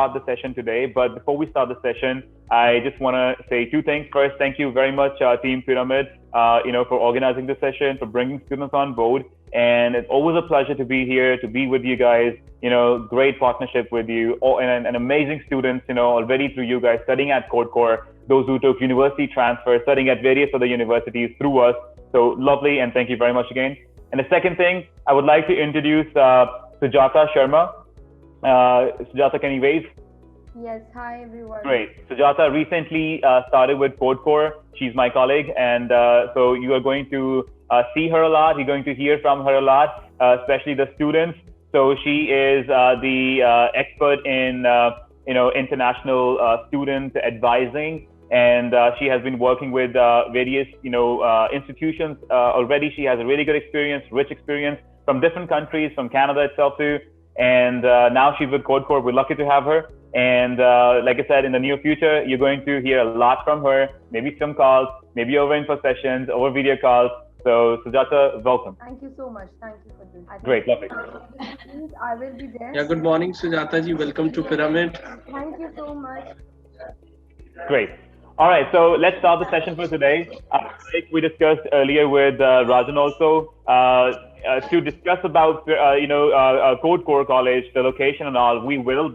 start the session today. But before we start the session, I just want to say two things. First, thank you very much, Team Pyramid, for organizing the session, for bringing students on board. And it's always a pleasure to be here, to be with you guys. Great partnership with you, and amazing students, already through you guys studying at CodeCore, those who took university transfer, studying at various other universities through us. So lovely, and thank you very much again. And the second thing, I would like to introduce Sujata Sharma. Sujata, can you wave? Yes, hi everyone. Great. Sujata recently started with CodeCore. She's my colleague, and so you are going to see her a lot. You're going to hear from her a lot, especially the students. So she is the expert in international student advising, and she has been working with various institutions already. She has a really good experience, rich experience from different countries, from Canada itself too. And now she's with CodeCore. We're lucky to have her. And like I said, in the near future, you're going to hear a lot from her, maybe some calls, maybe over info sessions, over video calls. So Sujata, welcome. Thank you so much. Thank you for this. Great, lovely. I will be there. Yeah, good morning, Sujata ji. Welcome to Pyramid. Thank you so much. Great. All right, so let's start the session for today. Like we discussed earlier with Rajan also, to discuss about CodeCore College, the location and all. We will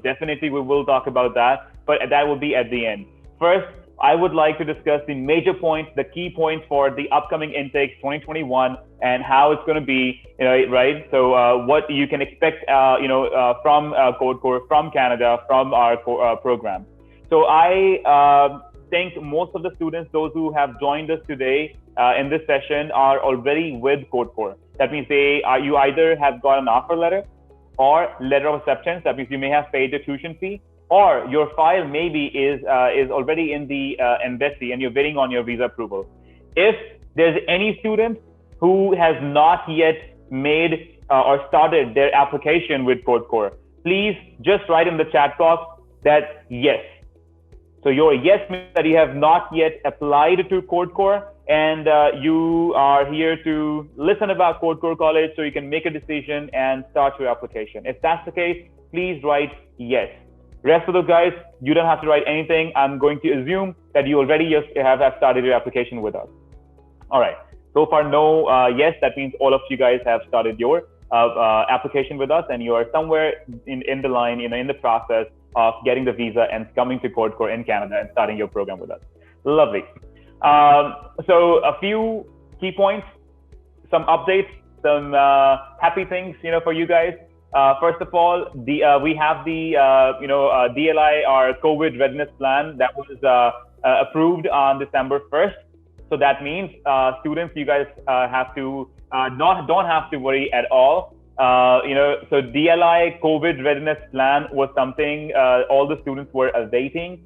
talk about that, but that will be at the end. First, I would like to discuss the major points, the key points for the upcoming intakes 2021 and how it's going to be, right? So what you can expect, from CodeCore, from Canada, from our program. So I think most of the students, those who have joined us today in this session, are already with CodeCore. That means you either have got an offer letter or letter of acceptance. That means you may have paid the tuition fee, or your file maybe is already in the embassy and you're waiting on your visa approval. If there's any student who has not yet made or started their application with CodeCore, please just write in the chat box that yes. So your yes means that you have not yet applied to CodeCore, and you are here to listen about CodeCore College so you can make a decision and start your application. If that's the case, please write yes. Rest of those guys, you don't have to write anything. I'm going to assume that you already have started your application with us. All right. So far, no yes. That means all of you guys have started your application with us, and you are somewhere in the line, in the process of getting the visa and coming to CodeCore in Canada and starting your program with us. Lovely. So a few key points, some updates, some happy things, for you guys. First of all, we have the DLI, our COVID readiness plan, that was approved on December 1st. So that means students, you guys have to don't have to worry at all. So DLI COVID readiness plan was something all the students were awaiting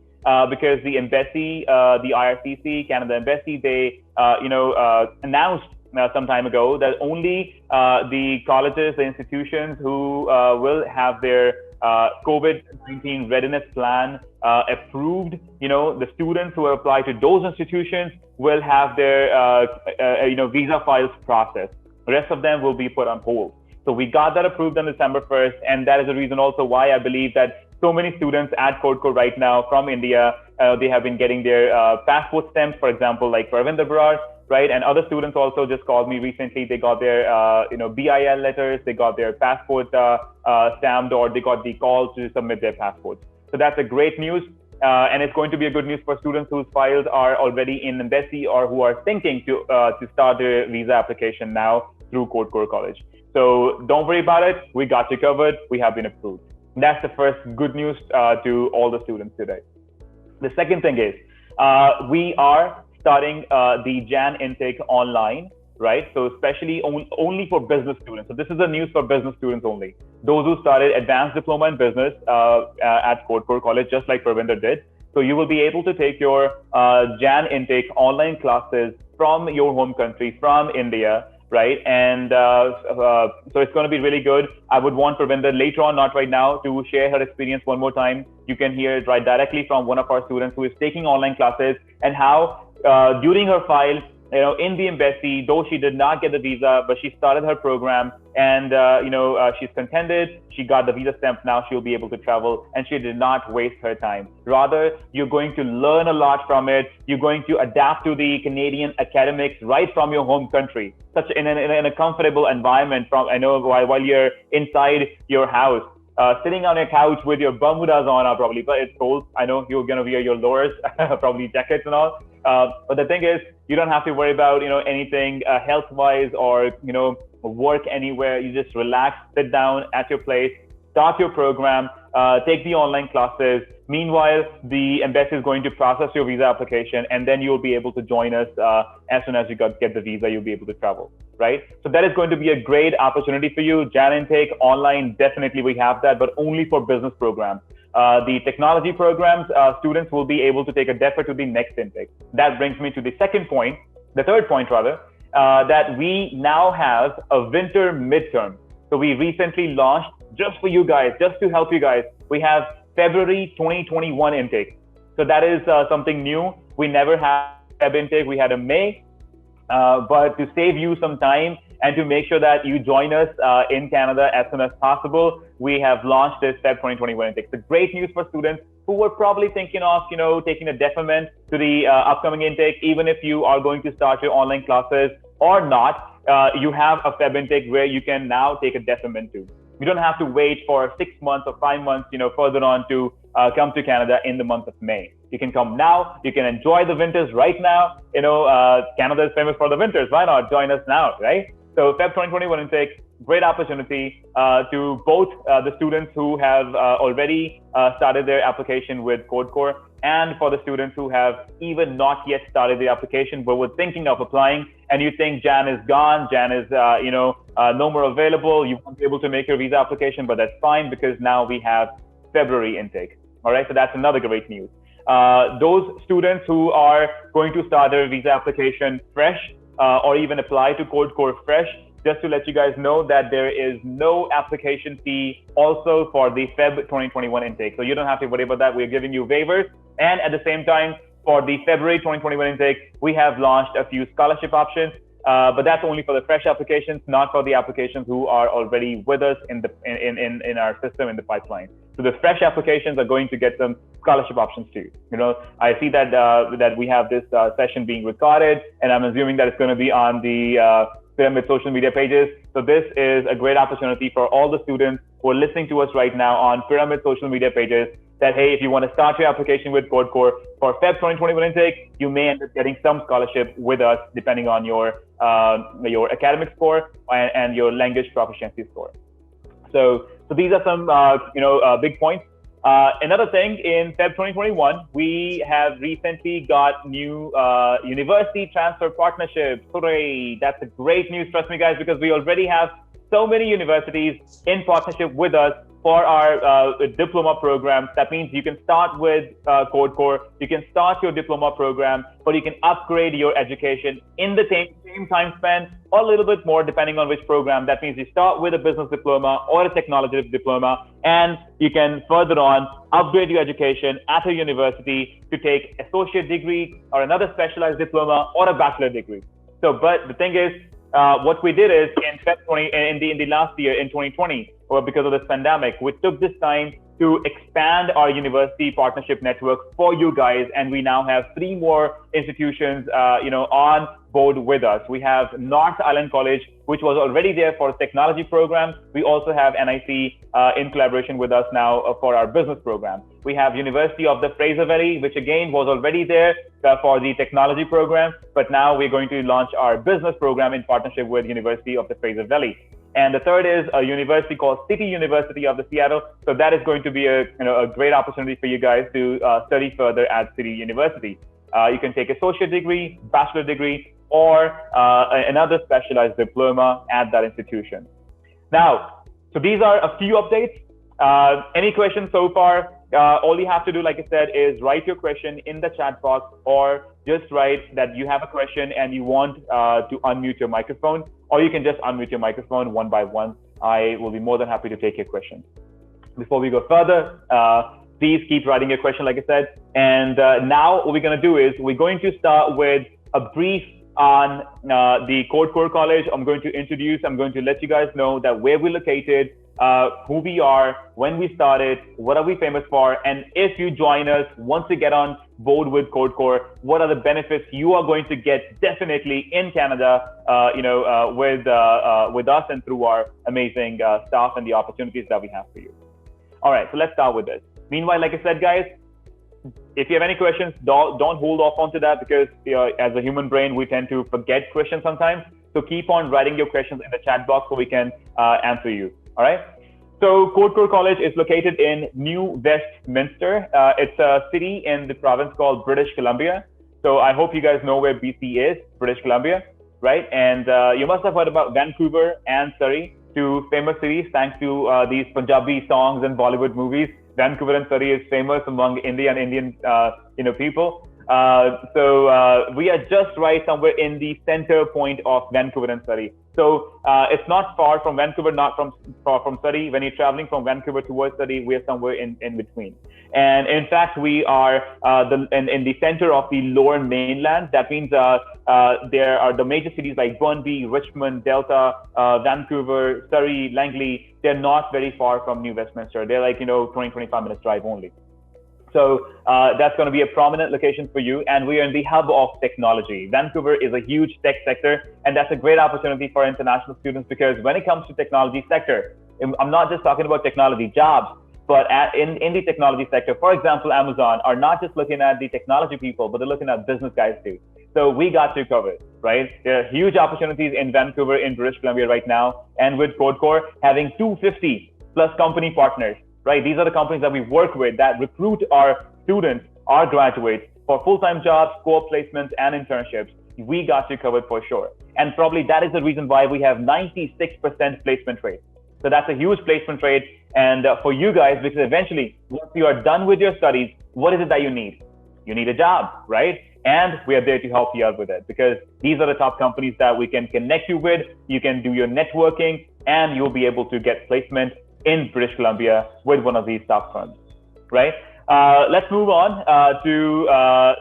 because the embassy, the IRCC, Canada Embassy, they announced some time ago that only the colleges, the institutions who will have their COVID-19 readiness plan approved, the students who apply to those institutions will have their visa files processed. The rest of them will be put on hold. So we got that approved on December 1st, and that is the reason also why I believe that so many students at CodeCore right now from India, they have been getting their passport stamps, for example, like Pyramideservices, right? And other students also just called me recently. They got their BIL letters, they got their passport stamped, or they got the call to submit their passports. So that's a great news. And it's going to be a good news for students whose files are already in embassy or who are thinking to start their visa application now through CodeCore College. So don't worry about it. We got you covered. We have been approved. That's the first good news to all the students today. The second thing is we are starting the Jan intake online, right? So especially only for business students. So this is the news for business students only. Those who started advanced diploma in business at CodeCore College, just like Pravinder did. So you will be able to take your Jan intake online classes from your home country, from India, right? And so it's going to be really good. I would want Pravinder later on, not right now, to share her experience one more time. You can hear it right directly from one of our students who is taking online classes and how during her file, in the embassy, though she did not get the visa, but she started her program, and she's contented. She got the visa stamp. Now she'll be able to travel, and she did not waste her time. Rather, you're going to learn a lot from it. You're going to adapt to the Canadian academics right from your home country, such in a comfortable environment. While you're inside your house. Sitting on a couch with your Bermudas on, probably, but it's cold. I know you're gonna wear your lowers, probably jackets and all. But the thing is, you don't have to worry about anything health-wise or work anywhere. You just relax, sit down at your place, start your program, take the online classes. Meanwhile, the embassy is going to process your visa application, and then you'll be able to join us as soon as you get the visa. You'll be able to travel, right? So that is going to be a great opportunity for you. Jan intake online, definitely we have that, but only for business programs. The technology programs, students will be able to take a defer to the next intake. That brings me to the third point rather, that we now have a winter midterm. So we recently launched, just for you guys, just to help you guys, we have February 2021 intake. So that is something new. We never had Feb intake, we had a May. But to save you some time and to make sure that you join us in Canada as soon as possible, we have launched this Feb 2021 intake. It's great news for students who were probably thinking of, taking a deferment to the upcoming intake. Even if you are going to start your online classes or not, you have a Feb intake where you can now take a deferment to. You don't have to wait for 6 months or 5 months, further on to come to Canada in the month of May. You can come now. You can enjoy the winters right now. Canada is famous for the winters. Why not join us now, right? So Feb 2021 intake, great opportunity to both the students who have already started their application with CodeCore, and for the students who have even not yet started the application but were thinking of applying, and you think Jan is gone, Jan is no more available, you won't be able to make your visa application, but that's fine because now we have February intake. All right, so that's another great news. Those students who are going to start their visa application fresh or even apply to CodeCore fresh, just to let you guys know that there is no application fee also for the Feb 2021 intake. So you don't have to worry about that. We're giving you waivers. And at the same time, for the February 2021 intake, we have launched a few scholarship options, but that's only for the fresh applications, not for the applications who are already with us in our system, in the pipeline. So the fresh applications are going to get some scholarship options too. I see that that we have this session being recorded, and I'm assuming that it's going to be on the Pyramid social media pages. So this is a great opportunity for all the students who are listening to us right now on Pyramid social media pages, that, hey, if you want to start your application with CodeCore for Feb 2021 intake, you may end up getting some scholarship with us, depending on your academic score and your language proficiency score. So these are some big points. Another thing, in Feb 2021, we have recently got new university transfer partnerships. Hooray! That's a great news, trust me guys, because we already have so many universities in partnership with us for our diploma programs. That means you can start with CodeCore, you can start your diploma program, but you can upgrade your education in the same time span or a little bit more depending on which program. That means you start with a business diploma or a technology diploma, and you can further on upgrade your education at a university to take associate degree or another specialized diploma or a bachelor degree. So, but the thing is, what we did is in the last year, in 2020, or because of this pandemic, we took this time to expand our university partnership network for you guys, and we now have 3 more institutions, on board with us. We have North Island College, which was already there for technology programs. We also have NIC in collaboration with us now for our business program. We have University of the Fraser Valley, which again was already there for the technology program, but now we're going to launch our business program in partnership with University of the Fraser Valley. And the third is a university called City University of the Seattle. So that is going to be a great opportunity for you guys to study further at City University. You can take associate degree, bachelor degree, or another specialized diploma at that institution. Now, so these are a few updates. Any questions so far? All you have to do, like I said, is write your question in the chat box, or just write that you have a question and you want to unmute your microphone, or you can just unmute your microphone one by one. I will be more than happy to take your questions. Before we go further, please keep writing your question, like I said. And now what we're going to do is we're going to start with a brief on the CodeCore College. I'm going to let you guys know that where we're located, who we are, when we started, what are we famous for, and if you join us, once you get on board with CodeCore, what are the benefits you are going to get definitely in Canada, with us and through our amazing staff and the opportunities that we have for you. All right, so let's start with this. Meanwhile, like I said, guys, if you have any questions, don't hold off onto that, because as a human brain, we tend to forget questions sometimes. So keep on writing your questions in the chat box so we can answer you. All right. So CodeCore College is located in New Westminster. It's a city in the province called British Columbia. So I hope you guys know where BC is, British Columbia, right? And you must have heard about Vancouver and Surrey, two famous cities thanks to these Punjabi songs and Bollywood movies. Vancouver and Surrey is famous among Indian people. So we are just right somewhere in the center point of Vancouver and Surrey. So it's not far from Vancouver, not far from Surrey. When you're traveling from Vancouver towards Surrey, we're somewhere in between. And in fact, we are in the center of the lower mainland. That means there are the major cities like Burnaby, Richmond, Delta, Vancouver, Surrey, Langley. They're not very far from New Westminster. They're like, 20-25 minutes drive only. So that's going to be a prominent location for you. And we are in the hub of technology. Vancouver is a huge tech sector, and that's a great opportunity for international students, because when it comes to technology sector, I'm not just talking about technology jobs, but in the technology sector, for example, Amazon are not just looking at the technology people, but they're looking at business guys too. So we got you covered, right? There are huge opportunities in Vancouver, in British Columbia right now. And with CodeCore, having 250 plus company partners, right? These are the companies that we work with that recruit our students, our graduates for full-time jobs, co-op placements, and internships. We got you covered for sure. And probably that is the reason why we have 96% placement rate. So that's a huge placement rate. And for you guys, because eventually, once you are done with your studies, what is it that you need? You need a job, right? And we are there to help you out with it, because these are the top companies that we can connect you with. You can do your networking, and you'll be able to get placement in British Columbia with one of these top firms, right? Let's move on to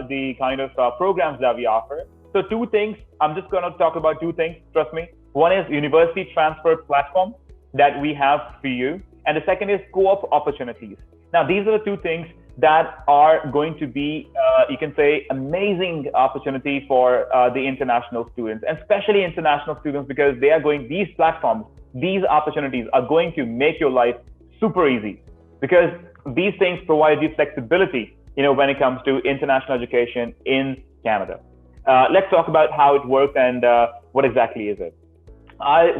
the kind of programs that we offer. So two things, I'm just going to talk about two things, trust me. One is university transfer platform that we have for you. And the second is co-op opportunities. Now, these are the two things that are going to be, you can say, amazing opportunity for the international students, and especially international students, because they are going, these platforms, these opportunities are going to make your life super easy, because these things provide you flexibility, when it comes to international education in Canada. Let's talk about how it works and what exactly is it.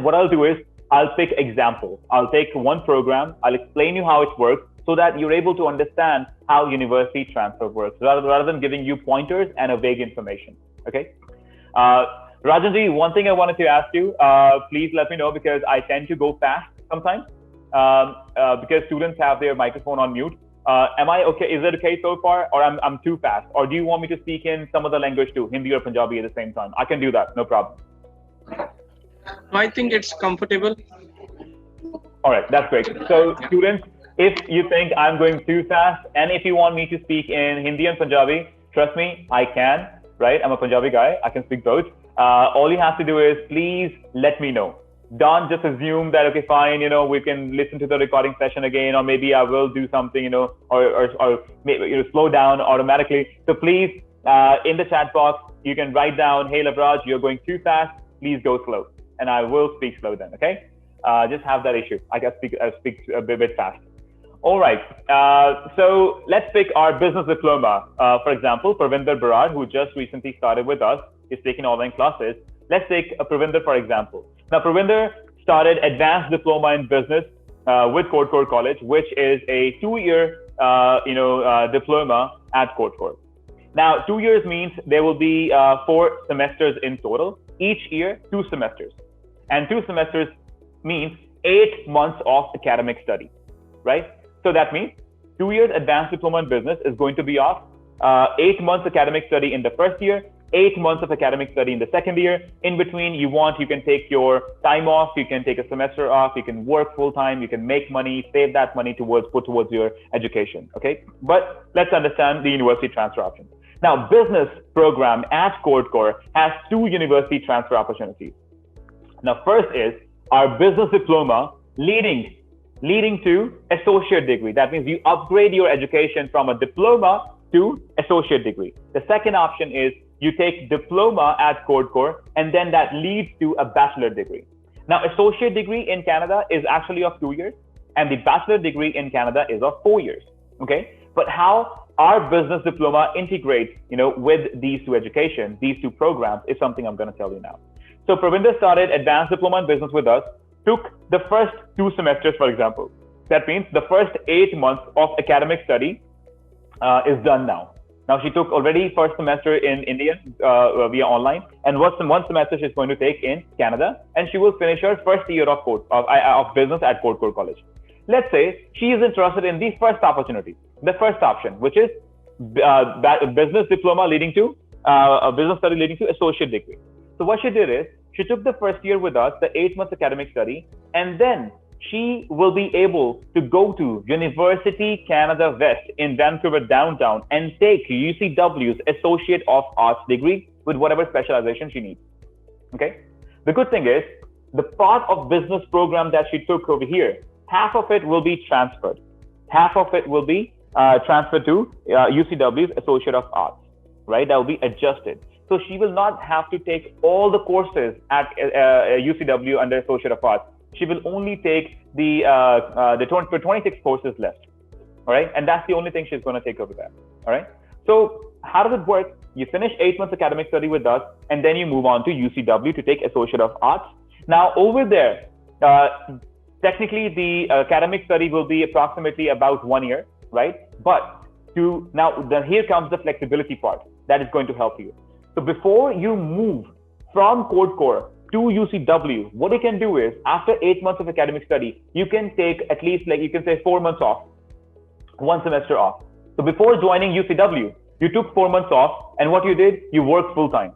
What I'll do is I'll pick example. I'll take one program. I'll explain you how it works so that you're able to understand how university transfer works, rather than giving you pointers and a vague information. Okay. Rajanji, one thing I wanted to ask you, please let me know, because I tend to go fast sometimes because students have their microphone on mute. Am I okay? Is it okay so far, or I'm too fast? Or do you want me to speak in some other language too, Hindi or Punjabi at the same time? I can do that, no problem. I think it's comfortable. All right, that's great. So students, if you think I'm going too fast, and if you want me to speak in Hindi and Punjabi, trust me, I can, right? I'm a Punjabi guy, I can speak both. All you have to do is please let me know. Don't just assume that, okay, fine, we can listen to the recording session again, or maybe I will do something, or maybe slow down automatically. So please, in the chat box, you can write down, hey, Loveraj, you're going too fast, please go slow. And I will speak slow then, okay? Just have that issue. I speak a bit fast. All right, so let's pick our business diploma. For example, Pravinder Barar, who just recently started with us, is taking online classes. Let's take Pravinder, for example. Now, Pravinder started advanced diploma in business with CodeCore College, which is a 2-year, diploma at CodeCore. Now, 2 years means there will be 4 semesters in total. Each year, 2 semesters. And 2 semesters means 8 months of academic study, right? So that means 2 years advanced diploma in business is going to be off, 8 months academic study in the first year, 8 months of academic study in the second year. In between, you can take your time off, you can take a semester off, you can work full time, you can make money, save that money put towards your education, okay? But let's understand the university transfer option. Now, business program at CodeCore has two university transfer opportunities. Now, first is our business diploma leading to associate degree. That means you upgrade your education from a diploma to associate degree. The second option is you take diploma at CodeCore, and then that leads to a bachelor degree. Now, associate degree in Canada is actually of 2 years, and the bachelor degree in Canada is of 4 years. Okay, but how our business diploma integrates, with these two programs is something I'm going to tell you now. So Pravinder started advanced diploma in business with us, took the first 2 semesters, for example. That means the first 8 months of academic study is done now. Now she took already first semester in India via online, and one semester she's going to take in Canada, and she will finish her first year of business at CodeCore College. Let's say she is interested in the first opportunity, the first option, which is business diploma leading to a business study leading to associate degree. So what she did is she took the first year with us, the 8 months academic study, and then she will be able to go to University Canada West in Vancouver downtown and take UCW's Associate of Arts degree with whatever specialization she needs. Okay. The good thing is the part of business program that she took over here, half of it will be transferred. Half of it will be transferred to UCW's Associate of Arts, right? That will be adjusted. So she will not have to take all the courses at UCW under Associate of Arts. She will only take the 26 courses left, all right? And that's the only thing she's going to take over there, all right? So how does it work? You finish 8 months academic study with us, and then you move on to UCW to take Associate of Arts. Now over there, technically the academic study will be approximately about 1 year, right? But here comes the flexibility part that is going to help you. So before you move from CodeCore to UCW, what you can do is after 8 months of academic study, you can take at least 4 months off, 1 semester off. So before joining UCW, you took 4 months off, and what you did, you worked full time,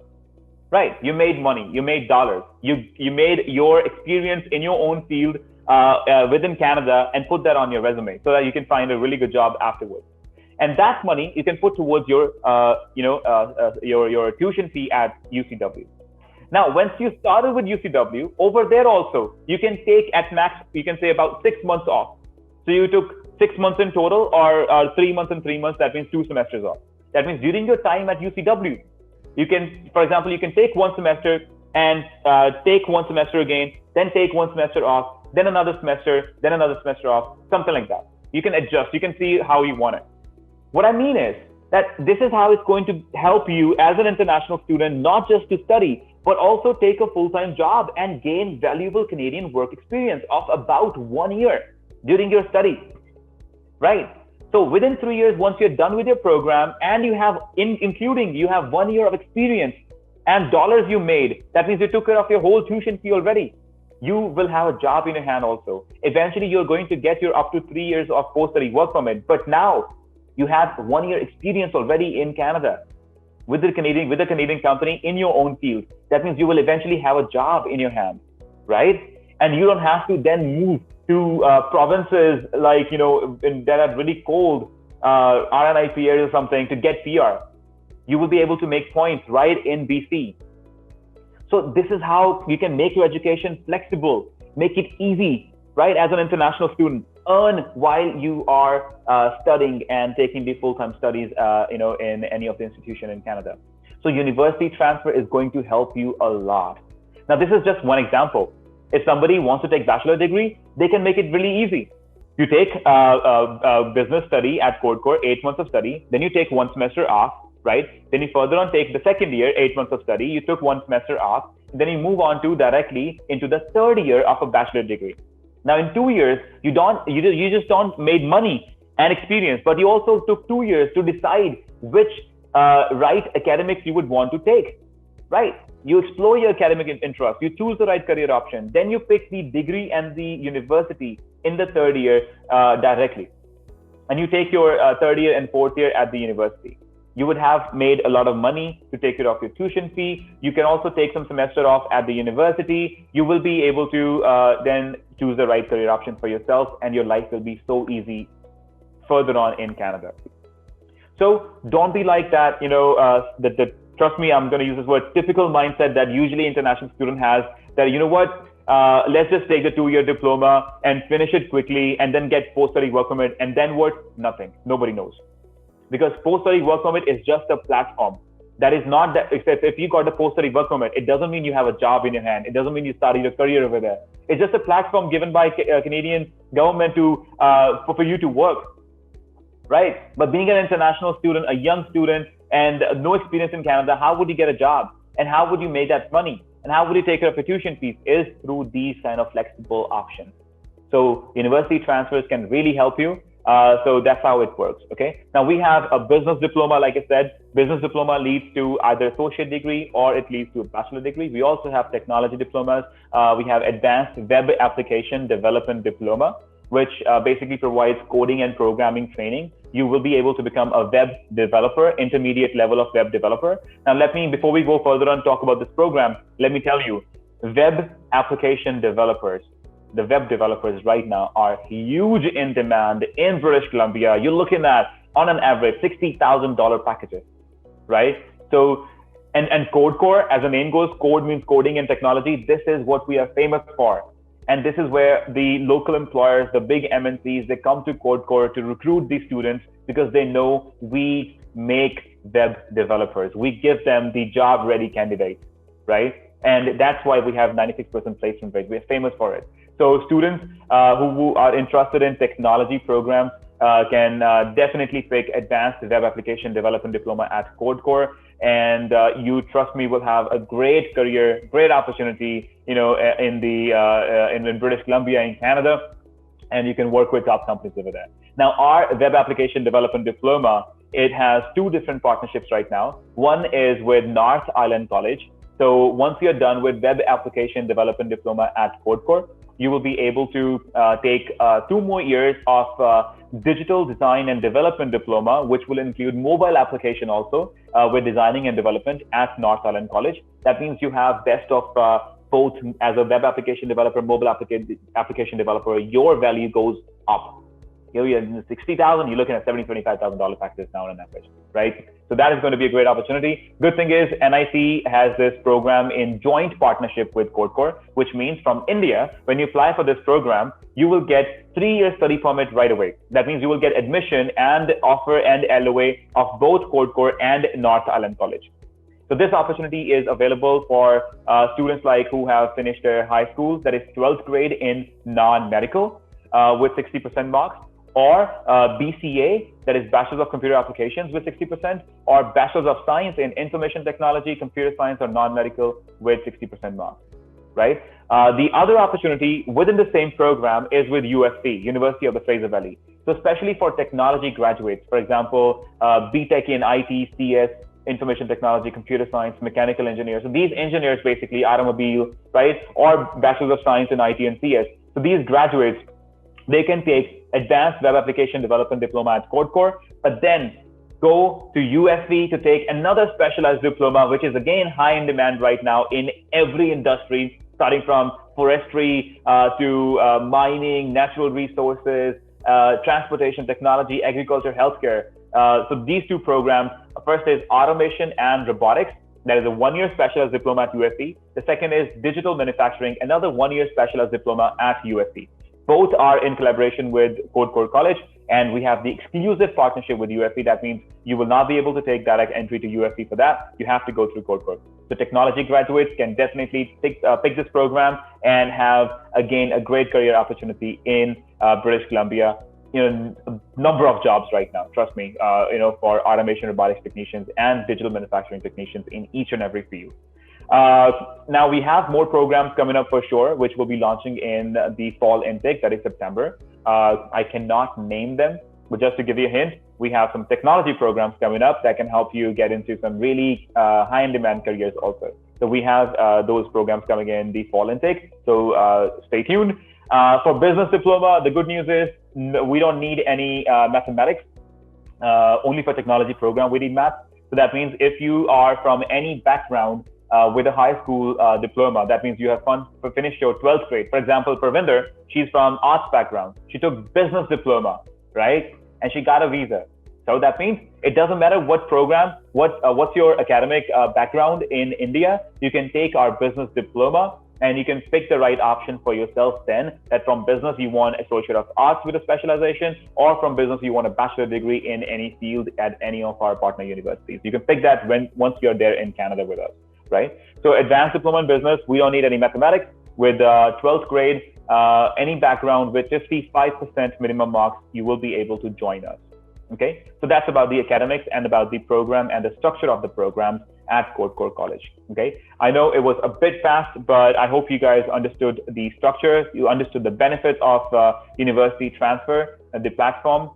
right? You made money, you made dollars, you made your experience in your own field within Canada and put that on your resume so that you can find a really good job afterwards. And that money you can put towards your tuition fee at UCW. Now, once you started with UCW, over there also, you can take at max, you can say about 6 months off. So you took 6 months in total, or 3 months and 3 months, that means 2 semesters off. That means during your time at UCW, you can, for example, you can take 1 semester and take 1 semester again, then take 1 semester off, then another semester off, something like that. You can adjust, you can see how you want it. What I mean is that this is how it's going to help you as an international student, not just to study, but also take a full-time job and gain valuable Canadian work experience of about 1 year during your study, right? So within 3 years, once you're done with your program and you have, you have 1 year of experience and dollars you made, that means you took care of your whole tuition fee already. You will have a job in your hand also. Eventually, you're going to get your up to 3 years of post-study work permit, but now you have 1 year experience already in Canada with a Canadian company in your own field. That means you will eventually have a job in your hand, right? And you don't have to then move to provinces like, that are really cold, RNIP areas or something to get PR. You will be able to make points right in BC. So this is how you can make your education flexible, make it easy, right? As an international student, earn while you are studying and taking the full-time studies, in any of the institution in Canada. So university transfer is going to help you a lot. Now, this is just one example. If somebody wants to take bachelor degree, they can make it really easy. You take business study at CodeCore, 8 months of study, then you take 1 semester off, right? Then you further on take the second year, 8 months of study, you took 1 semester off, then you move on to directly into the third year of a bachelor degree. Now in 2 years, you just don't made money and experience, but you also took 2 years to decide which right academics you would want to take, right? You explore your academic interest, you choose the right career option, then you pick the degree and the university in the third year directly. And you take your third year and fourth year at the university. You would have made a lot of money to take care of your tuition fee. You can also take some semester off at the university. You will be able to then choose the right career option for yourself, and your life will be so easy further on in Canada. So don't be like that, trust me, I'm going to use this word, typical mindset that usually international student has, that, let's just take the 2-year diploma and finish it quickly and then get post-study work permit. And then what? Nothing. Nobody knows. Because post-study work permit is just a platform. That is not that, if you got a post-study work permit, it doesn't mean you have a job in your hand. It doesn't mean you started your career over there. It's just a platform given by Canadian government for you to work, right? But being an international student, a young student, and no experience in Canada, how would you get a job? And how would you make that money? And how would you take care of your tuition fees? Is through these kind of flexible options. So university transfers can really help you. So that's how it works. Okay. Now we have a business diploma. Like I said, business diploma leads to either associate degree or it leads to a bachelor degree. We also have technology diplomas. We have advanced web application development diploma, which basically provides coding and programming training. You will be able to become a web developer, intermediate level of web developer. Now before we go further and talk about this program, let me tell you, web application developers, the web developers right now are huge in demand in British Columbia. You're looking at, on an average, $60,000 packages, right? So, and CodeCore, as the name goes, code means coding and technology. This is what we are famous for. And this is where the local employers, the big MNCs, they come to CodeCore to recruit these students because they know we make web developers. We give them the job-ready candidates, right? And that's why we have 96% placement rate. We're famous for it. So students who are interested in technology programs can definitely pick Advanced Web Application Development Diploma at CodeCore. And you, trust me, will have a great career, great opportunity, in British Columbia, in Canada, and you can work with top companies over there. Now, our Web Application Development Diploma, it has 2 different partnerships right now. One is with North Island College. So once you're done with Web Application Development Diploma at CodeCore, you will be able to take 2 more years of Digital Design and Development Diploma, which will include mobile application also with designing and development at North Island College. That means you have best of both. As a web application developer, mobile application developer, your value goes up. You're in 60,000, you're looking at $75,000 packages now on average, right? So that is going to be a great opportunity. Good thing is NIC has this program in joint partnership with CodeCore, which means from India, when you apply for this program, you will get 3-year study permit right away. That means you will get admission and offer and LOA of both CodeCore and North Island College. So this opportunity is available for students like who have finished their high school, that is 12th grade in non-medical with 60% marks, or BCA, that is Bachelor's of Computer Applications with 60%, or Bachelor's of Science in Information Technology, Computer Science, or non-medical with 60% marks, right? The other opportunity within the same program is with UFC, University of the Fraser Valley. So especially for technology graduates, for example, BTech in IT, CS, Information Technology, Computer Science, Mechanical Engineers. So these engineers basically, automobile, right? Or Bachelor's of Science in IT and CS. So these graduates, they can take Advanced Web Application Development Diploma at CodeCore, but then go to UFV to take another specialized diploma, which is again high in demand right now in every industry, starting from forestry to mining, natural resources, transportation, technology, agriculture, healthcare. So these 2 programs, first is automation and robotics. That is a 1-year specialized diploma at UFV. The second is digital manufacturing, another 1-year specialized diploma at UFV. Both are in collaboration with CodeCore College, and we have the exclusive partnership with UFV. That means you will not be able to take direct entry to UFV for that. You have to go through CodeCore. So technology graduates can definitely pick this program and have, again, a great career opportunity in British Columbia. A number of jobs right now, trust me, for automation, robotics technicians and digital manufacturing technicians in each and every field. Now we have more programs coming up for sure, which will be launching in the fall intake, that is September. I cannot name them, but just to give you a hint, we have some technology programs coming up that can help you get into some really high in demand careers also. So we have those programs coming in the fall intake. So stay tuned. For business diploma, the good news is we don't need any mathematics. Only for technology program, we need math. So that means if you are from any background with a high school diploma, that means you have finished your 12th grade. For example, Parvinder, she's from arts background. She took business diploma, right? And she got a visa. So that means it doesn't matter what program, what's your academic background in India, you can take our business diploma and you can pick the right option for yourself then, that from business you want Associate of Arts with a specialization, or from business you want a bachelor degree in any field at any of our partner universities. You can pick that once you're there in Canada with us, right? So advanced diploma in business, we don't need any mathematics. With 12th grade, any background with 55% minimum marks, you will be able to join us. Okay, so that's about the academics and about the program and the structure of the programs at CodeCore College. Okay, I know it was a bit fast, but I hope you guys understood the structure. You understood the benefits of university transfer and the platform.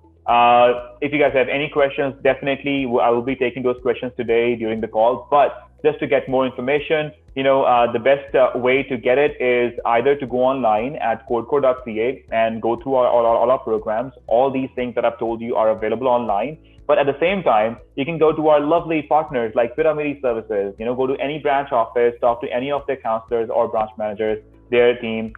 If you guys have any questions, definitely I will be taking those questions today during the call. But just to get more information, the best way to get it is either to go online at codecore.ca and go through all our programs. All these things that I've told you are available online. But at the same time, you can go to our lovely partners like Pyramideservices. Go to any branch office, talk to any of their counselors or branch managers, their team.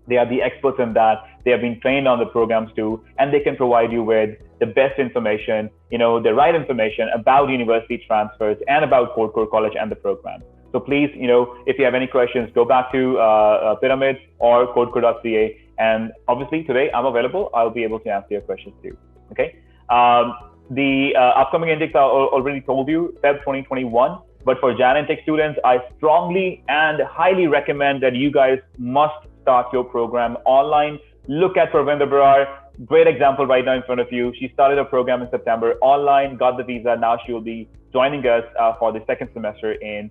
They are the experts in that. They have been trained on the programs too, and they can provide you with the best information, the right information about university transfers and about CodeCore College and the program. So please, if you have any questions, go back to Pyramid or codecore.ca. And obviously today I'm available. I'll be able to answer your questions too. Okay. The upcoming intakes I already told you, Feb 2021. But for Jan intake students, I strongly and highly recommend that you guys must start your program online. Look at Pravinder Barar, great example right now in front of you. She started her program in September online, got the visa. Now she will be joining us for the second semester in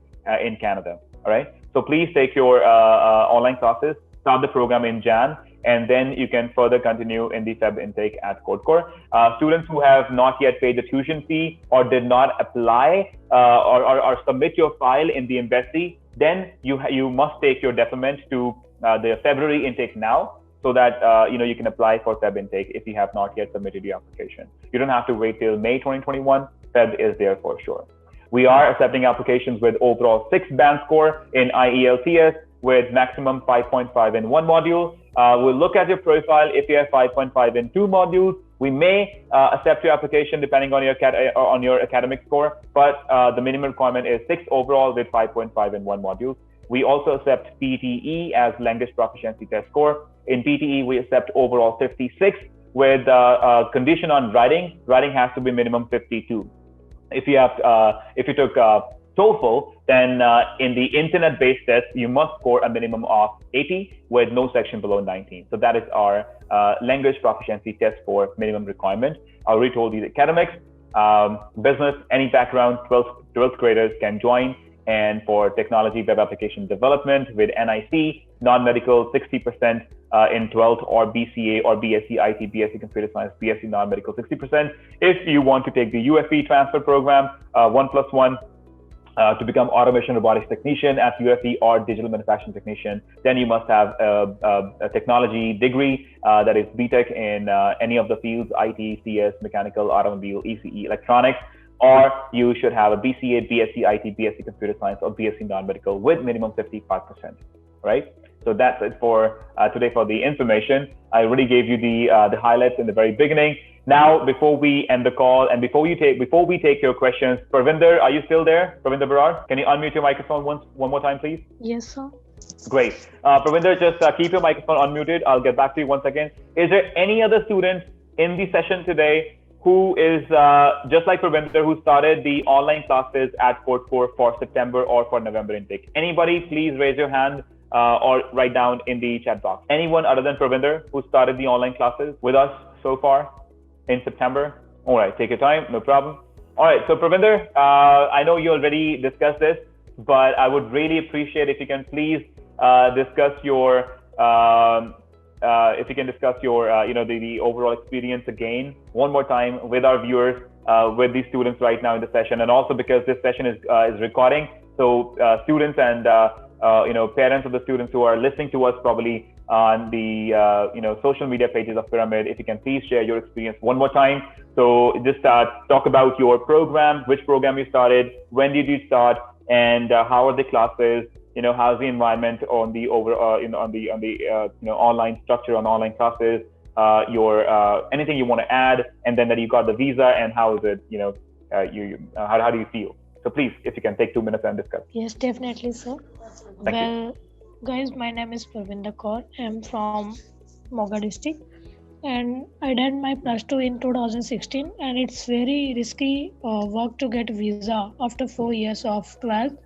Canada. All right. So please take your online classes, start the program in Jan, and then you can further continue in the Feb intake at CodeCore. Students who have not yet paid the tuition fee or did not apply or submit your file in the embassy, then you must take your deferment to the February intake now, so that you can apply for Feb intake if you have not yet submitted your application. You don't have to wait till May 2021. Feb is there for sure. We are accepting applications with overall 6 band score in Ielts with maximum 5.5 in one module. We'll look at your profile. If you have 5.5 in 2 modules, we may accept your application depending on your academic score, but the minimum requirement is 6 overall with 5.5 in one module. We also accept PTE as language proficiency test score. In PTE, we accept overall 56 with condition on writing. Writing has to be minimum 52. If you took TOEFL, then in the internet-based test, you must score a minimum of 80 with no section below 19. So that is our language proficiency test score minimum requirement. I already told you the academics, business, any background, 12th graders can join. And for technology web application development with NIC, non-medical 60% in 12th, or BCA or BSc IT, BSc Computer Science, BSc non-medical 60%. If you want to take the UFE transfer program, 1+1 to become automation robotics technician at UFE or digital manufacturing technician, then you must have a technology degree that is BTech in any of the fields, IT, CS, mechanical, automobile, ECE, electronics. Or you should have a BCA, BSc IT, BSc Computer Science, or BSc non-medical with minimum 55%, right? So that's it for today for the information. I already gave you the highlights in the very beginning. Now, before we end the call and before we take your questions, Pravinder, are you still there? Pravinder Barar, can you unmute your microphone one more time, please? Yes, sir. Great. Pravinder, just keep your microphone unmuted. I'll get back to you once again. Is there any other student in the session today who is just like Pravinder, who started the online classes at CodeCore for September or for November intake? Anybody, please raise your hand or write down in the chat box. Anyone other than Pravinder who started the online classes with us so far in September? All right, take your time, no problem. All right, so Pravinder, I know you already discussed this, but I would really appreciate if you can please discuss your the overall experience again one more time with our viewers, with the students right now in the session, and also because this session is recording, so students and parents of the students who are listening to us probably on the social media pages of Pyramid, if you can please share your experience one more time. So just talk about your program, which program you started, when did you start, and how are the classes? How's the environment on the online structure on online classes? your anything you want to add, and then that you got the visa, and how is it, how do you feel? So please, if you can take 2 minutes and discuss. Yes, definitely, sir. Thank you. Well, guys, my name is Pravinder Kaur. I'm from Moga district, and I did my plus two in 2016. And it's very risky work to get visa after 4 years of 12th.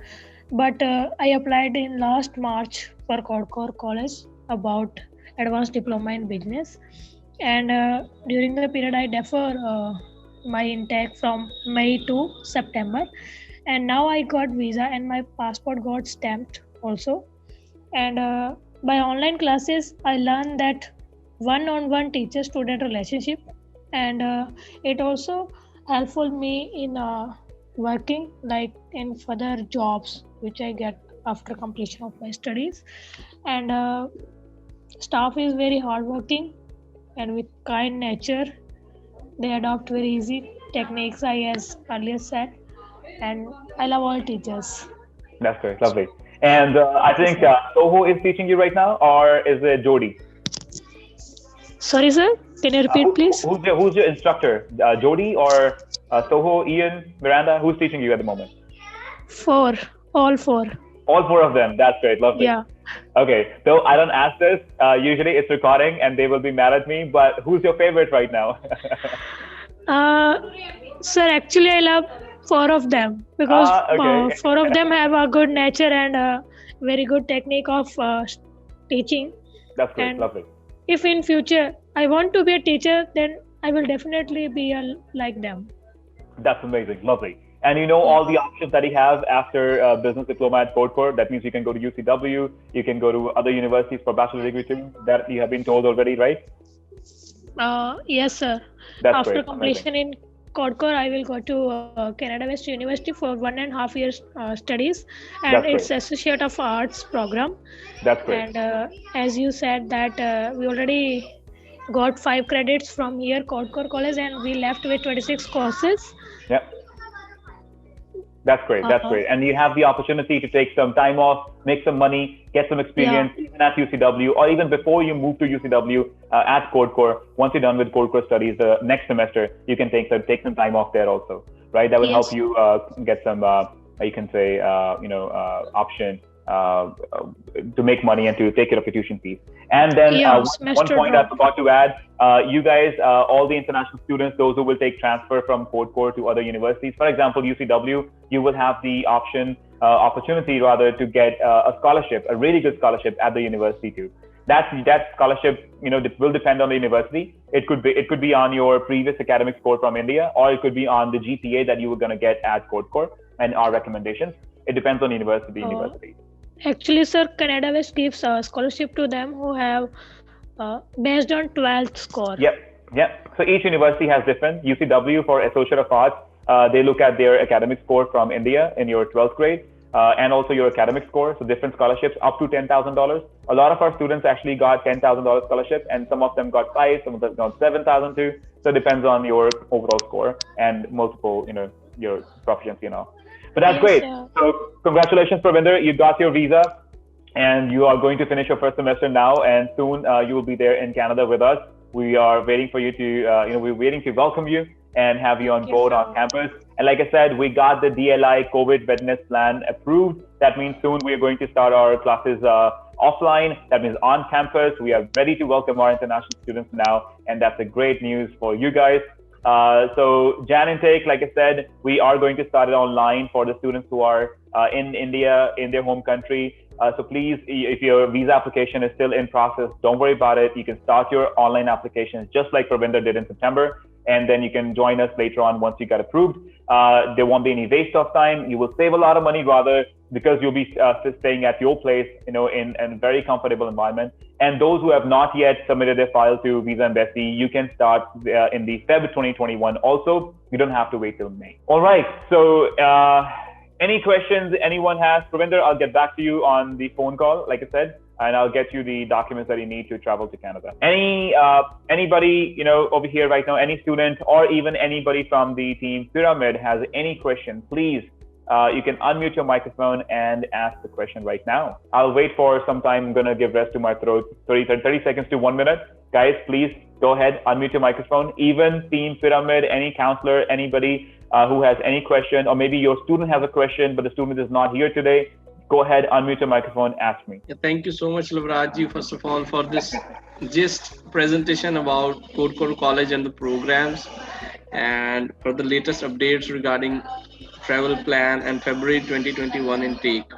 But I applied in last March for CodeCore college about advanced diploma in business. And during the period, I defer my intake from May to September. And now I got visa and my passport got stamped also. And by online classes, I learned that one-on-one teacher-student relationship, and it also helpful me in working, like in further jobs which I get after completion of my studies. And staff is very hardworking and with kind nature. They adopt very easy techniques, I as earlier said, and I love all teachers. That's great, lovely. And I think Soho is teaching you right now, or is it Jody? Sorry, sir. Can you repeat, please? Who's your instructor? Jody or Soho, Ian, Miranda? Who's teaching you at the moment? All four. All four of them. That's great, lovely. Yeah. Okay, so I don't ask this. Usually it's recording, and they will be mad at me. But who's your favorite right now? Sir, actually, I love four of them because okay. four of them have a good nature and a very good technique of teaching. That's great, And lovely. if in future I want to be a teacher, then I will definitely be like them. That's amazing, lovely. And you know all the options that you have after business diploma at CodeCore. That means you can go to UCW, you can go to other universities for bachelor degree too. That you have been told already, right? Yes, sir. That's After great, completion in CodeCore, I will go to Canada West University for 1.5 years studies, and That's it's great. Associate of Arts program. That's great. And as you said that we already got 5 credits from here, CodeCore College, and we left with 26 courses. Yeah. That's great. That's great. And you have the opportunity to take some time off, make some money, get some experience, even at UCW, or even before you move to UCW at CodeCore. Once you're done with CodeCore studies, the next semester, you can take some time off there also, right? That will help you get some, you can say, option to make money and to take care of your tuition fees. And then one point I forgot to add, you guys, all the international students, those who will take transfer from CodeCore to other universities, for example, UCW, you will have the opportunity to get a scholarship, a really good scholarship at the university too. That scholarship, will depend on the university. It could be on your previous academic score from India, or it could be on the GPA that you were going to get at CodeCore and our recommendations. It depends on university. Actually, sir, Canada West gives a scholarship to them who have based on 12th score. Yep. So each university has different. UCW for Associate of Arts, they look at their academic score from India in your 12th grade, and also your academic score. So different scholarships up to $10,000. A lot of our students actually got $10,000 scholarship, and some of them got 5, some of them got 7,000 too. So it depends on your overall score and multiple, your proficiency and all. But that's great. So congratulations, Pravinder. You got your visa and you are going to finish your first semester now. And soon you will be there in Canada with us. We are waiting for you to, we're waiting to welcome you and have you on board on campus. And like I said, we got the DLI COVID readiness plan approved. That means soon we are going to start our classes offline. That means on campus. We are ready to welcome our international students now. And that's a great news for you guys. So Jan intake, like I said, we are going to start it online for the students who are in India, in their home country. So please, if your visa application is still in process, don't worry about it. You can start your online applications just like Pravinder did in September. And then you can join us later on once you get approved. There won't be any waste of time. You will save a lot of money rather because you'll be staying at your place, in a very comfortable environment. And those who have not yet submitted their file to Visa Embassy, you can start in the Feb 2021 also. You don't have to wait till May. All right. So any questions anyone has? Pravinder, I'll get back to you on the phone call, like I said, and I'll get you the documents that you need to travel to Canada. Anybody, over here right now, any student or even anybody from the team Pyramid has any question, please, you can unmute your microphone and ask the question right now. I'll wait for some time. I'm going to give rest to my throat, 30 seconds to 1 minute. Guys, please go ahead, unmute your microphone. Even Team Pyramid, any counselor, anybody who has any question, or maybe your student has a question, but the student is not here today, go ahead, unmute your microphone, ask me. Yeah, thank you so much, Lovraj, first of all, for this gist presentation about CodeCore College and the programs, and for the latest updates regarding travel plan and February 2021 intake.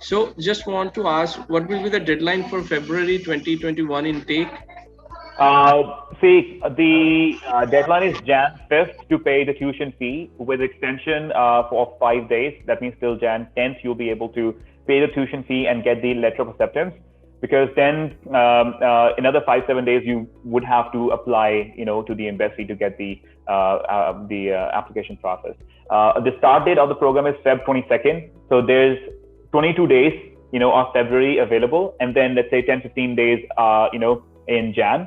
So just want to ask, what will be the deadline for February 2021 intake? See, the deadline is Jan 5th to pay the tuition fee with extension for 5 days. That means till Jan 10th, you'll be able to pay the tuition fee and get the letter of acceptance. Because then another 5-7 days, you would have to apply, to the embassy to get the application process. The start date of the program is Feb 22nd. So there's 22 days, of February available, and then let's say 10-15 days, in Jan.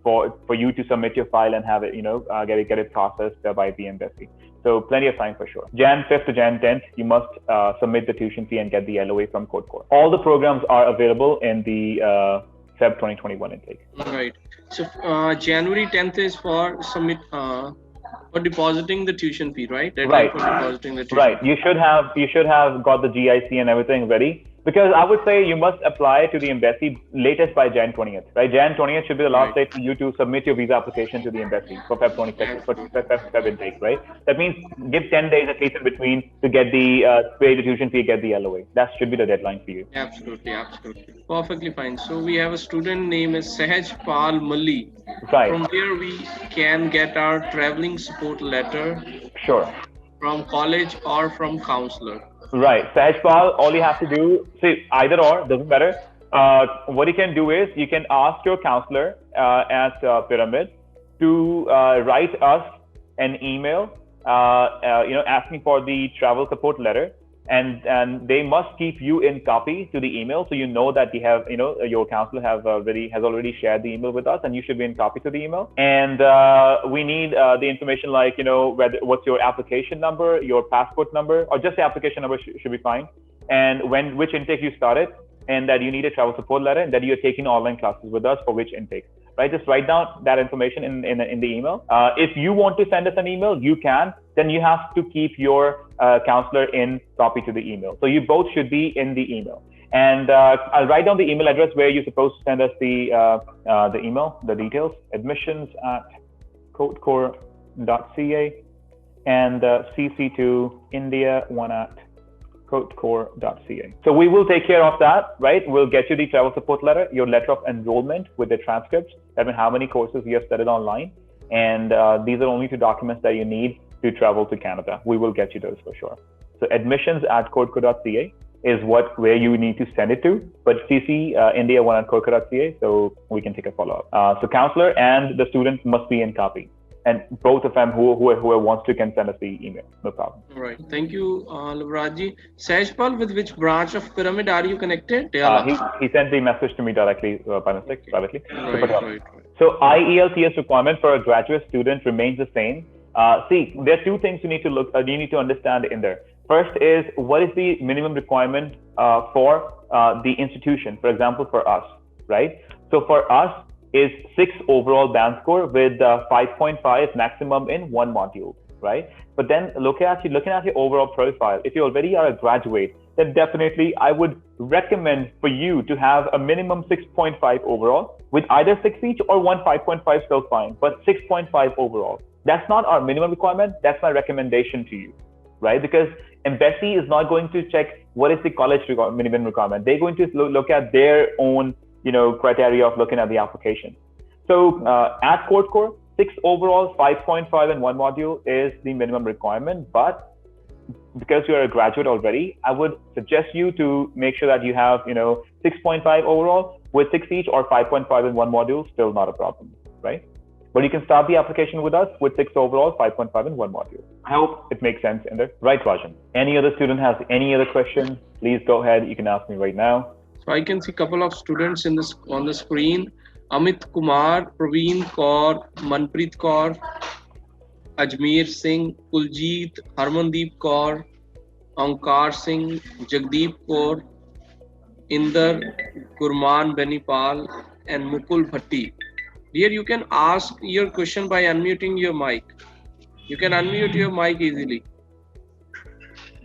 For you to submit your file and have it, get it processed by the embassy. So plenty of time for sure. Jan 5th to Jan 10th, you must submit the tuition fee and get the LOA from CodeCore. All the programs are available in the Feb 2021 intake. Right. So January 10th is for for depositing the tuition fee, right? Right. For depositing the tuition right. You should have got the GIC and everything ready. Because I would say you must apply to the embassy latest by Jan 20th, right? Jan 20th should be the last date for you to submit your visa application to the embassy for Feb 22nd, for Feb intake, right? That means give 10 days at least in between to get the pay the tuition fee, get the LOA. That should be the deadline for you. Absolutely. Perfectly fine. So we have a student name is Sahaj Pal Malli. Right. From there we can get our traveling support letter. Sure. From college or from counselor. Right. Sahajpal, all you have to do, see, either or, doesn't matter. What you can do is you can ask your counselor at Pyramid to write us an email, asking for the travel support letter. And they must keep you in copy to the email, so you know that you have, your counselor has already shared the email with us, and you should be in copy to the email. And we need the information like, what's your application number, your passport number, or just the application number should be fine. And which intake you started, and that you need a travel support letter, and that you're taking online classes with us for which intake. Right? Just write down that information in the email. If you want to send us an email, you can. Then you have to keep your counselor in copy to the email. So you both should be in the email. And I'll write down the email address where you're supposed to send us the email, the details, admissions@codecore.ca, and CC to India1@codecore.ca. So we will take care of that, right? We'll get you the travel support letter, your letter of enrollment with the transcripts, that means how many courses you have studied online. And these are only 2 documents that you need to travel to Canada. We will get you those for sure. So admissions@codecore.ca is where you need to send it to, but CC India1@codecore.ca so we can take a follow-up. So counselor and the student must be in copy. And both of them, whoever wants to, can send us the email. No problem. All right. Thank you, Lovraj. Sahajpal, with which branch of Pyramid are you connected? He sent the message to me directly, privately. Right. So IELTS requirement for a graduate student remains the same. See, there are 2 things you need to understand in there. First is, what is the minimum requirement for the institution? For example, for us, right? So for us is 6 overall band score with 5.5 maximum in 1 module, right? But then looking at your overall profile, if you already are a graduate, then definitely I would recommend for you to have a minimum 6.5 overall with either 6 each or 1 5.5 still fine, but 6.5 overall. That's not our minimum requirement. That's my recommendation to you, right? Because embassy is not going to check what is the college minimum requirement. They're going to look at their own, criteria of looking at the application. So at CodeCore, 6 overall, 5.5 in 1 module is the minimum requirement. But because you're a graduate already, I would suggest you to make sure that you have, 6.5 overall with 6 each or 5.5 in 1 module, still not a problem, right? But you can start the application with us with 6 overall, 5.5 in 1 module. I hope it makes sense in there. Right, Rajan? Any other student has any other question? Please go ahead. You can ask me right now. So I can see a couple of students on the screen. Amit Kumar, Praveen Kaur, Manpreet Kaur, Ajmer Singh, Kuljeet, Harmandeep Kaur, Ankar Singh, Jagdeep Kaur, Inder, Gurman Benipal, and Mukul Bhatti. Dear, you can ask your question by unmuting your mic. You can unmute your mic easily,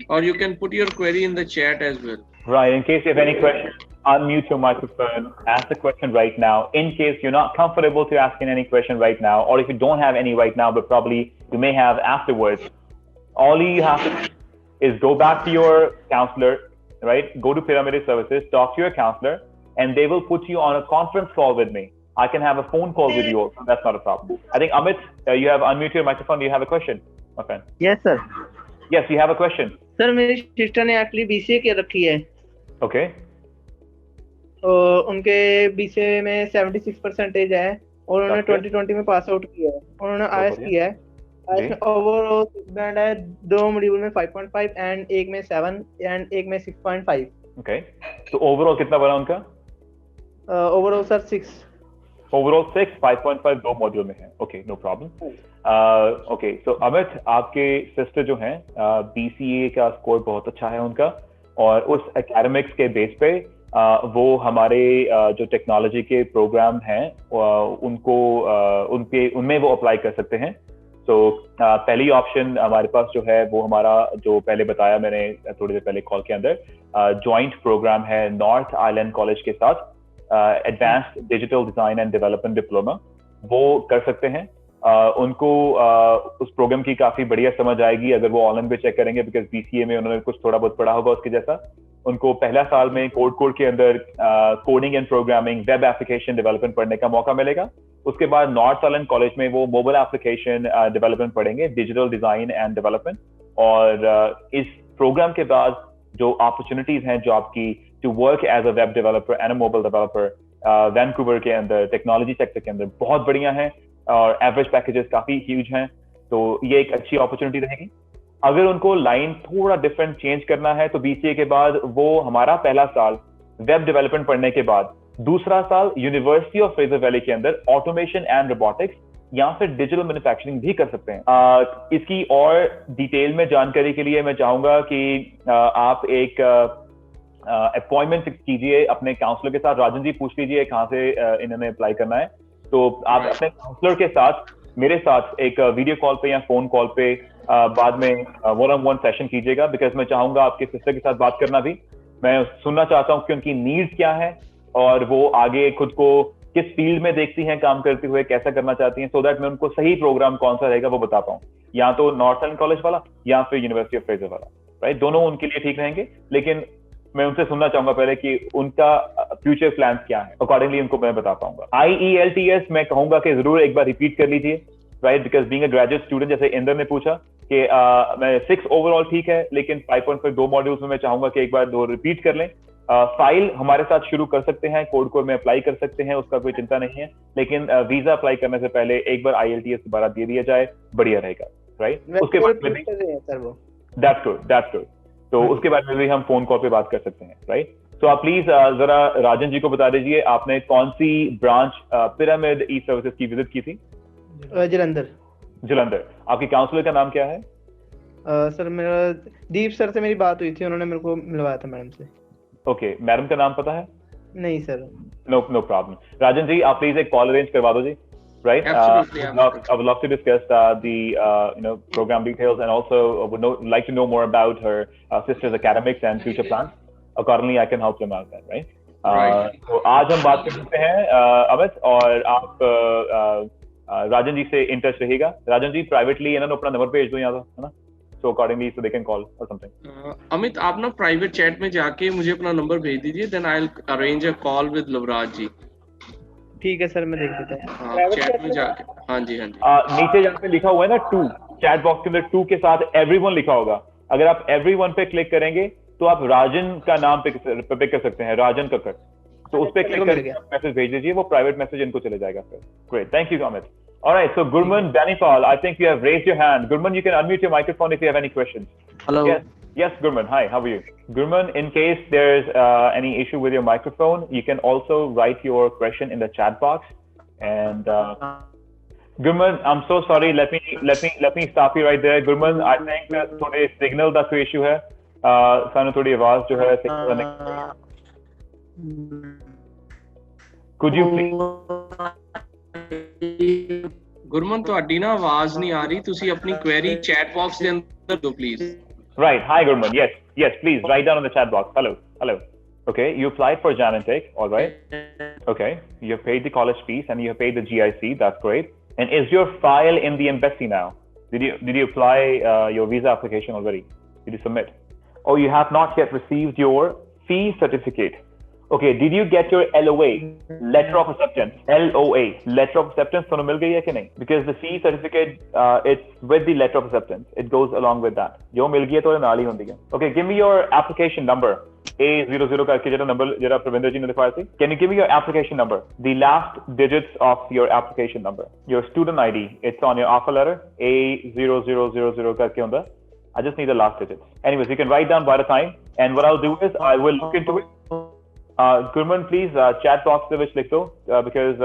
or you can put your query in the chat as well. Right. In case you have any questions, unmute your microphone, ask the question right now. In case you're not comfortable to asking any question right now, or if you don't have any right now, but probably you may have afterwards, all you have to do is go back to your counselor, right? Go to Pyramideservices, talk to your counselor, and they will put you on a conference call with me. I can have a phone call with you also. That's not a problem. I think Amit, you have unmuted your microphone. Do you have a question, my friend? Yes, sir. Yes, you have a question. Sir मेरी sister ने actually BCA के रखी है Okay. और उनके BCA में 76 percentage है और उन्होंने Okay. 2020 में पास आउट किया है। उन्होंने बहुत आईएस बढ़िया। किया है। जी। आईएस में ओवरऑल बैंड है 2 मॉड्यूल में 5.5 एंड एक में 7 एंड एक में 6.5। Okay. तो ओवरऑल कितना बना उनका? Overall sir 6। ओवरऑल 6, 5.5 दो मॉड्यूल में है। Okay, no problem. Okay, so Amit, आपके सिस्टर जो हैं, बीसीए का स्कोर बहुत अच्छा है उनका, और उस एकेडमिक्स के बेस पे वो हमारे जो टेक्नोलॉजी के प्रोग्राम हैं उनमें वो अप्लाई कर सकते हैं। तो पहली ऑप्शन हमारे पास जो है वो हमारा जो पहले बताया मैंने थोड़ी देर पहले कॉल के अंदर, जॉइंट प्रोग्राम है नॉर्थ आइलैंड कॉलेज के साथ, advanced digital design and development diploma, वो कर सकते हैं। उनको उस प्रोग्राम की काफी बढ़िया समझ आएगी अगर वो ऑनलाइन पे चेक करेंगे, बिकॉज बीसीए में उन्होंने कुछ थोड़ा बहुत पढ़ा होगा उसके जैसा। उनको पहला साल में कोड के अंदर coding and programming, web application development पढ़ने का मौका मिलेगा। उसके बाद नॉर्थ आइलैंड कॉलेज में वो मोबाइल एप्लीकेशन डेवलपमेंट पढ़ेंगे, डिजिटल डिजाइन एंड डेवलपमेंट। और इस प्रोग्राम के बाद जो अपॉर्चुनिटीज हैं जॉब की to work as a web developer and a mobile developer Vancouver के अंदर टेक्नोलॉजी सेक्टर के अंदर बहुत बढ़िया है, और एवरेज पैकेजेस काफी ह्यूज हैं। तो ये एक अच्छी अपॉर्चुनिटी रहेगी। अगर उनको लाइन थोड़ा डिफरेंट चेंज करना है तो बीसीए के बाद वो हमारा पहला साल वेब डेवलपमेंट पढ़ने के बाद दूसरा साल यूनिवर्सिटी ऑफ फ्रेजर वैली के अंदर ऑटोमेशन एंड रोबोटिक्स या फिर डिजिटल मैन्युफैक्चरिंग भी कर सकते हैं। इसकी और डिटेल में जानकारी के लिए मैं चाहूंगा कि आप एक अपॉइंटमेंट कीजिए अपने काउंसलर के साथ। राजन जी, पूछ लीजिए कहाँ से इन्होंने अप्लाई करना है। तो आप अपने काउंसलर के साथ मेरे साथ एक वीडियो कॉल पे या फोन कॉल पे बाद में वन ऑन वन सेशन कीजिएगा, बिकॉज मैं चाहूंगा आपके सिस्टर के साथ बात करना भी। मैं सुनना चाहता हूँ कि उनकी नीड्स क्या है और वो आगे खुद को किस फील्ड में देखती हैं काम करते हुए, कैसा करना चाहती हैं, सो दैट मैं उनको सही प्रोग्राम कौन सा रहेगा वो बता पाऊँ, या तो नॉर्थ आइलैंड कॉलेज वाला या फिर यूनिवर्सिटी ऑफ फ्रेजर वाला, राइट? दोनों उनके लिए ठीक रहेंगे, लेकिन मैं उनसे सुनना चाहूंगा पहले कि उनका फ्यूचर प्लान्स क्या है, अकॉर्डिंगली उनको मैं बता पाऊंगा। IELTS मैं कहूंगा कि जरूर एक बार रिपीट कर लीजिए, right? Because being a graduate student, जैसे इंदर ने पूछा कि मैं 6 ओवरऑल ठीक है, लेकिन 5.5 दो मॉड्यूल्स में मैं चाहूंगा कि एक बार दो रिपीट कर लें। फाइल हमारे साथ शुरू कर सकते हैं, कोड में अप्लाई कर सकते हैं, उसका कोई चिंता नहीं है, लेकिन वीजा अप्लाई करने से पहले एक बार IELTS दोबारा दे दिया जाए, बढ़िया रहेगा, राइट? उसके बाद में दैट्स गुड। तो उसके बाद में भी हम फोन कॉल पे बात कर सकते हैं, राइट? तो आप प्लीज जरा राजन जी को बता दीजिए आपने कौन सी ब्रांच पिरामिड ई सर्विसेज की विजिट की थी? जलंधर। आपके काउंसलर का नाम क्या है? सर मेरा दीप सर से मेरी बात हुई थी, उन्होंने मेरे को मिलवाया था मैडम से। ओके, मैडम का नाम पता है? नहीं sir. No problem. Rajan ji, आप प्लीज एक कॉल अरेंज करवा दो जी, right? I would love to discuss the program details, and also like to know more about her sister's academics and future plans. Accordingly, I can help them out then, right? तो आज हम बात कर सकते हैं अमित, और आप राजन जी से इन टच रहिएगा। राजन जी, प्राइवेटली इन्होंने अपना नंबर भेज दो यहाँ है ना, so accordingly so they can call or something. Amit, आप ना प्राइवेट चैट में जाके मुझे अपना नंबर भेज दीजिए, then I'll arrange a call with Lavraj जी। ठीक है सर, मैं देख लेता हूँ चैट में जाके। हाँ जी। नीचे जहाँ पे लिखा हुआ है ना 2, चैट बॉक्स के अंदर 2 के साथ एवरीवन लिखा होगा। अगर आप एवरीवन पे क्लिक करेंगे तो आप राजन का नाम पिक कर सकते हैं, राजन कक्कड़। तो उस पे क्लिक करके मैसेज भेज दीजिए, वो प्राइवेट मैसेज इनको चले जाएगा फिर। Great, thank you Amit. Alright, so Gurman Danipal, I think you have raised your hand. Gurman, you can unmute your microphone if you have any questions. Hello. Yes, Gurman. Hi, how are you? Gurman, in case there's any issue with your microphone, you can also write your question in the chat box. And Gurman, I'm so sorry. Let me stop you right there. Gurman, I think थोड़े signal का कोई issue है. सानू थोड़ी आवाज जो है Could you please? Gurman ਤੁਹਾਡੀ ਨਾ ਆਵਾਜ਼ ਨਹੀਂ ਆ ਰਹੀ ਤੁਸੀਂ ਆਪਣੀ ਕੁਐਰੀ ਚੈਟ ਬਾਕਸ ਦੇ ਅੰਦਰ ਦਿਓ please Right. Hi, Gurman. Yes. Yes, please write down in the chat box. Hello. Hello. Okay. You applied for Jam Intake. All right. Okay. You have paid the college fees and you have paid the GIC. That's great. And is your file in the embassy now? Did you apply your visa application already? Did you submit? Oh, you have not yet received your fee certificate. Okay, did you get your LOA, letter of acceptance? LOA, letter of acceptance, to mil gayi hai ki nahi? Because the fee certificate, it's with the letter of acceptance. It goes along with that. Jo mil gayi to naal hi hundi hai. Okay, give me your application number. A00 karke jada number jada Pravinder ji ne dikhaya thi. Can you give me your application number? The last digits of your application number. Your student ID. It's on your offer letter. A0000 karke hunda. I just need the last digits. Anyways, you can write down by the time. And what I'll do is I will look into it. Gurman, please chat box de vich likh do because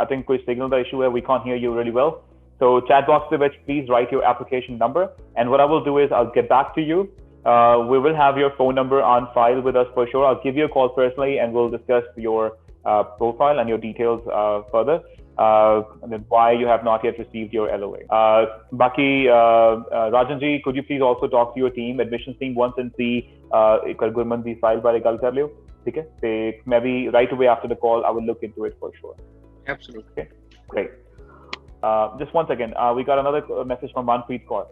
I think koi signal da issue hai. We can't hear you really well. So chat box de vich please write your application number. And what I will do is I'll get back to you. We will have your phone number on file with us for sure. I'll give you a call personally and we'll discuss your profile and your details further. And then why you have not yet received your LOA. Baki, Rajan ji, could you please also talk to your team, admissions team, once and see Gurman di file bare gal kar liyo. Okay, maybe right away after the call, I will look into it for sure. Absolutely. Okay, great. Just one second. We got another message from Manpreet Kaur.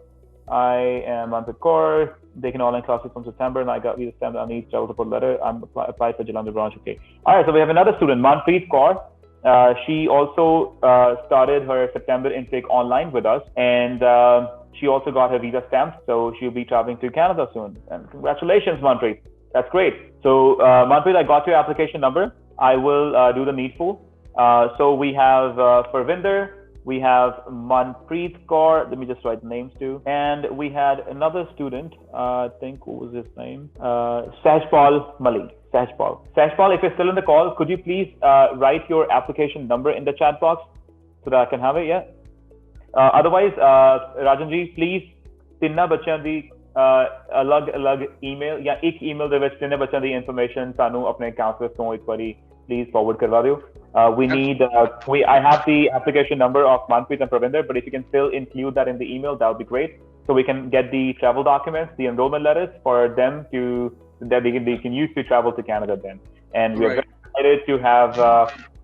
I am Manpreet Kaur, taking online classes from September, and I got visa stamp on each travel support letter. I'm applied for Jalandhar branch. Okay. All right. So we have another student, Manpreet Kaur. She also started her September intake online with us, and she also got her visa stamp. So she'll be traveling to Canada soon. And congratulations, Manpreet. That's great. So, Manpreet, I got your application number. I will do the needful. So we have Parvinder, we have Manpreet Kaur. Let me just write the names too. And we had another student. I think what was his name? Sahjpal Mali. Sahjpal. Sahjpal, if you're still in the call, could you please write your application number in the chat box so that I can have it? Yeah. Otherwise, Rajan ji, please, tinna bachyan di ਅਲੱਗ email ਜਾਂ ਇੱਕ email ਦੇ ਵਿੱਚ ਤਿੰਨੇ ਬੱਚਿਆਂ ਦੀ information ਸਾਨੂੰ ਆਪਣੇ councillor ਤੋਂ ਇੱਕ ਵਾਰੀ ਪਲੀਜ਼ ਫਾਰਵਰਡ ਕਰਵਾ ਦਿਓ. We need, I have the application number of Manpreet and Pravinder, but if you can still include that in the email, that would be great. So we can get the travel documents, the enrollment letters for them that they can use to travel to Canada then. And we're very excited to have,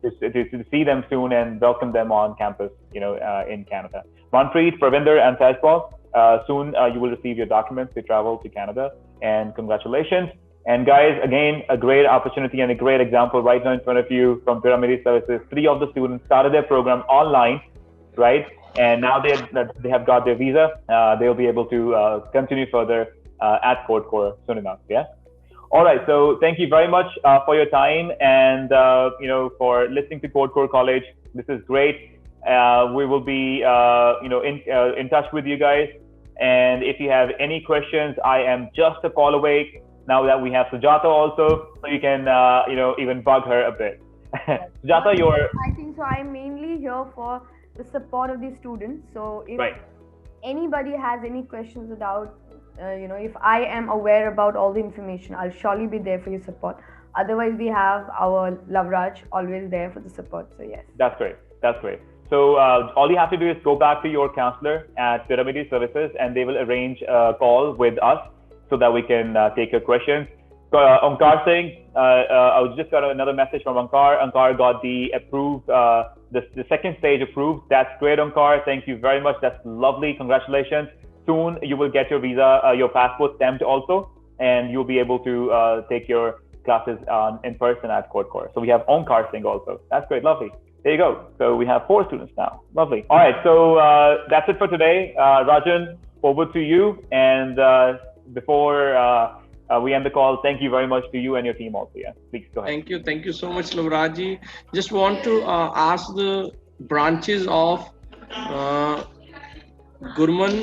to see them soon and welcome them on campus, in Canada. Manpreet, Pravinder and Sahjpal, soon you will receive your documents to travel to Canada, and congratulations. And guys, again, a great opportunity and a great example right now in front of you from Pyramideservices. 3 of the students started their program online, right? And now they have got their visa. They'll be able to continue further at CodeCore soon enough. Yeah. All right. So thank you very much for your time and for listening to CodeCore College. This is great. We will be in touch with you guys. And if you have any questions, I am just a call away. Now that we have Sujata also, so you can even bug her a bit. Sujata, I think so. I'm mainly here for the support of the students. So if anybody has any questions about, if I am aware about all the information, I'll surely be there for your support. Otherwise, we have our Loveraj always there for the support. So yes. That's great. That's great. So all you have to do is go back to your counselor at Pyramideservices, and they will arrange a call with us so that we can take your questions. Onkar Singh, I just got another message from Onkar. Onkar got the approved, the second stage approved. That's great, Onkar. Thank you very much. That's lovely. Congratulations. Soon you will get your visa, your passport stamped also, and you'll be able to take your classes in person at CodeCore. So we have Onkar Singh also. That's great. Lovely. There you go. So we have 4 students now. Lovely. All right. So that's it for today. Rajan, over to you. And before we end the call, thank you very much to you and your team also. Yeah, please go ahead. Thank you so much, Loveraj ji. Just want to ask the branches of Gurman,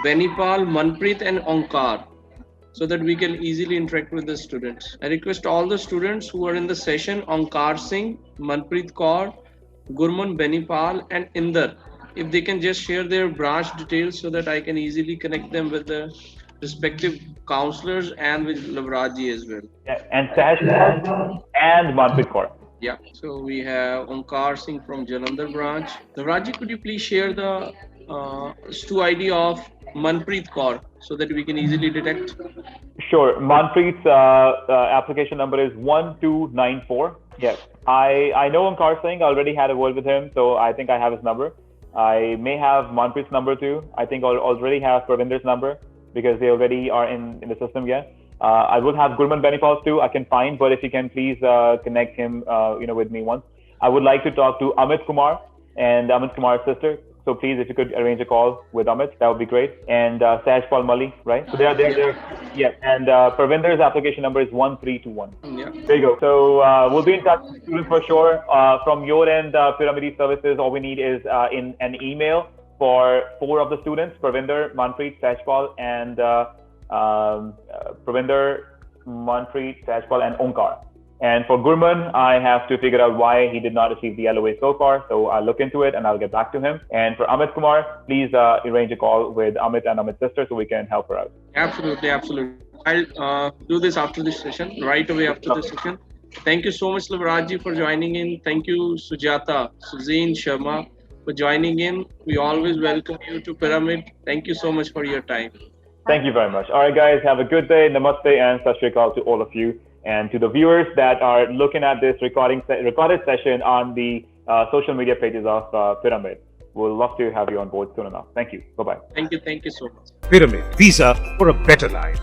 Benipal, Manpreet, and Onkar, so that we can easily interact with the students. I request all the students who are in the session, Onkar Singh, Manpreet Kaur, Gurman, Benipal, and Inder, if they can just share their branch details so that I can easily connect them with the respective counselors and with Loveraj ji as well. Yeah, and Sahjpal and Manpreet Kaur. Yeah. So we have Onkar Singh from Jalandhar branch. Lavaraji, could you please share the STU ID of Manpreet Kaur so that we can easily detect? Sure. Manpreet's application number is 1294. Yes. I know Omkar Singh. I already had a word with him, so I think I have his number. I may have Manpreet's number too. I think I'll already have Pravinder's number because they already are in the system. Yeah. I will have Gurman Benipal's too. I can find, but if you can please connect him, with me once. I would like to talk to Amit Kumar and Amit Kumar's sister. So please, if you could arrange a call with Amit, that would be great. And Saj Paul Mali, right? So they're. Yeah. And Pravinder's application number is 1321. Yeah. There you go. So we'll be in touch with students for sure. From your end, Pyramideservices, all we need is in an email for 4 of the students: Pravinder, Manpreet, Sajpal, and Pravinder, Manpreet, Sajpal, and Omkar. And for Gurman, I have to figure out why he did not receive the LOA so far. So I'll look into it and I'll get back to him. And for Amit Kumar, please arrange a call with Amit and Amit's sister so we can help her out. Absolutely, absolutely. I'll do this after this session, right away after this session. Thank you so much, Lavaraji, for joining in. Thank you, Sujata, Suzanne Sharma, for joining in. We always welcome you to Pyramid. Thank you so much for your time. Thank you very much. All right, guys, have a good day. Namaste and Sat Shri Akal to all of you. And to the viewers that are looking at this recorded session on the social media pages of Pyramid, we'll love to have you on board soon enough. Thank you. Bye-bye. Thank you so much. Pyramid, Visa for a better life.